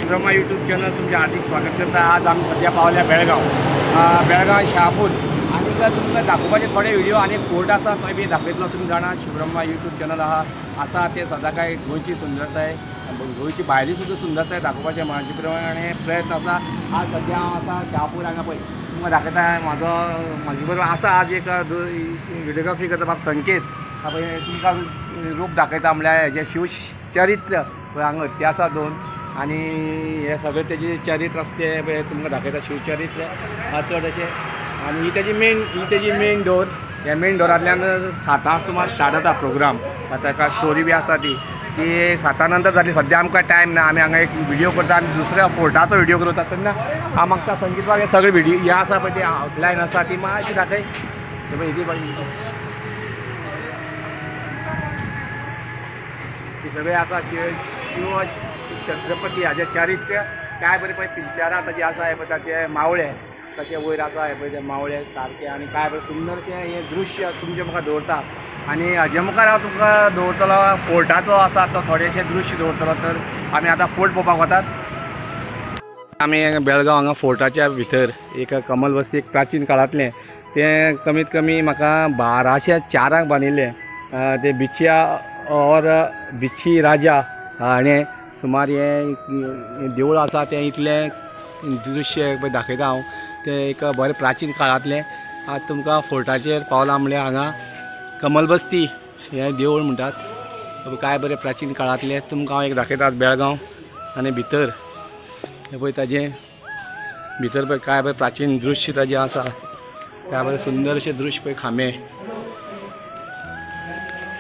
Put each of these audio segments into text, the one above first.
शुभ्रमा YouTube channel तुमचे हार्दिक स्वागत करता। आज आम्ही सध्या पावल्या बेळगाव शहापूर आणि तुमकां दाखोवपाचे थोडे व्हिडिओ आणि फोर्ट आसा तो बी दाखयतलो। तुम्ही जाणा शुभ्रमा यूट्यूब चॅनल आसा ते सदांकाळ गोंयची सुंदरताय गोंयची भायली सुद्दां सुंदरताय दाखोवपाचे म्हाजे प्रमाणे प्रयत्न आसा। आज सध्या हांव आसा शहापूर हांगा पळय तुमकां दाखयता। म्हाजे बरोबर आसा आज एक व्हिडिओग्राफी करता बाब संकेत तुमकां रूप दाखयता म्हणल्यार हेजें शिवचरित्र हांगा हत्ती आसा 2 आणि हे सगळे तेजे चरित्र आसा ते तुमकां दाखयता। शिवचरित्र चड अशें आणि ही तेजी मेन डोर। ह्या मेन डोरांतल्यान 7 सुमार स्टार्ट जाता प्रोग्राम। ताका स्टोरी बी आसा ती 7 नंतर जातली। सद्या आमकां टायम ना, आमी हांगा एक व्हिडिओ करता आनी दुसऱ्या फोर्टाचो व्हिडिओ करता तेन्ना हांव मागता संगीत वागे सगळे व्हिडिओ हे आसा पळय ती आउटलायन आसा ती मातशी दाखय। हे सगळे आसा शिव छत्रपती हाजे चरित्र काय बरें पळय पिक्चरां ताजे आसा। हे पळय ताचे मावळे कशे वयर आसा, हे पळय ते मावळे सारके आणि काय बरें सुंदरशें हे दृश्य तुमचे म्हाका दवरता। आणि हाजे मुखार हांव तुमकां दवरतलो फोर्टाचो आसा तो थोडेशे दृश्य दवरतलो। तर आमी आतां फोर्ट पळोवपाक वतात। आमी बेळगांव हांगा फोर्टाच्या भितर एक कमल बस्ती एक प्राचीन काळांतलें तें कमीत कमी म्हाका 1204 बांदिल्लें। ते बिच्या और बिची राजा हाणें सुमार हे देवूळ आसा तें इतलें दृश्य दाखयता हांव। तें एक बरें प्राचीन काळांतलें। आज तुमकां फोर्टाचेर पावला म्हणल्यार हांगा कमल बस्ती हें देवूळ म्हणटात। काय बरें प्राचीन काळांतलें तुमकां हांव एक दाखयता बेळगांव। आनी भितर हें पळय ताजें भितर पळय काय बरें प्राचीन दृश्य ताजें आसा। काय बरें सुंदरशें दृश्य पळय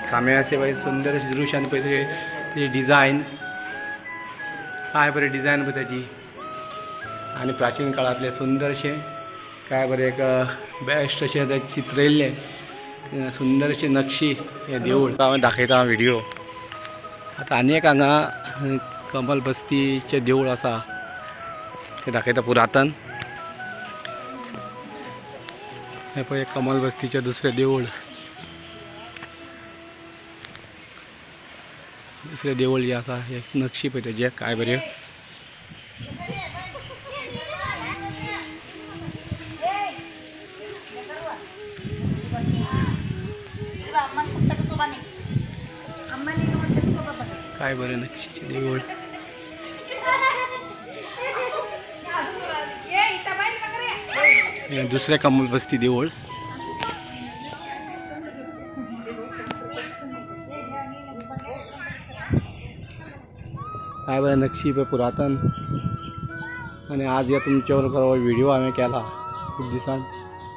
खांबे अशें पळय सुंदर अशें दृश्य। आनी पळय तेजी डिजायन काय बरें डिजायन पळय ताजी। आनी प्राचीन काळांतलें सुंदरशें काय बरें एक बेस्ट अशें चित्रयल्लें सुंदरशें नक्षी हें देवूळ हांव दाखयता व्हिडिओ। आतां आनी एक हांगा कमल बस्तीचें देवूळ आसा तें दाखयता पुरातन। हें पळय कमल बस्तीचें दुसरें देवूळ। दुसरें देवूळ जें आसा हे नक्षी पळय तेजे काय बऱ्यो। काय बरें नक्षीचें देवूळ। हें दुसरें कमल बस्ती देवूळ। काय बरें नक्षी पळय पुरातन। आनी आज ह्या तुमच्या बरोबर व्हिडिओ हांवें केला खूब दिसान।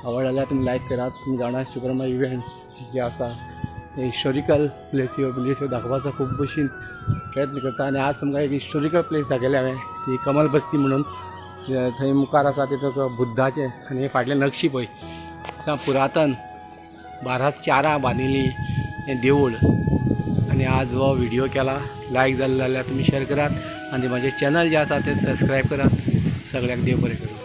आवड जाल्यार तुमी लायक करात। तुमी जाणा शुभ्रमा इव्हेंट्स जे आसा ते हिस्टोरिकल प्लेस दाखोवपाचो खूब भशेन प्रयत्न करता। आनी आज तुमकां एक हिस्टोरिकल प्लेस दाखयलें हांवें ती कमल बस्ती म्हणून। थंय मुखार आसा तितून बुद्धाचें आनी फाटलें नक्षी पळय सा पुरातन 1204 बांदिल्ली हें देवूळ। आनी आज हो व्हिडिओ केला लायक जाल्लो जाल्यार तुमी शेअर करात। आनी म्हाजें चॅनल जें आसा तें सबस्क्रायब करात। सगळ्यांक देव बरें करूं।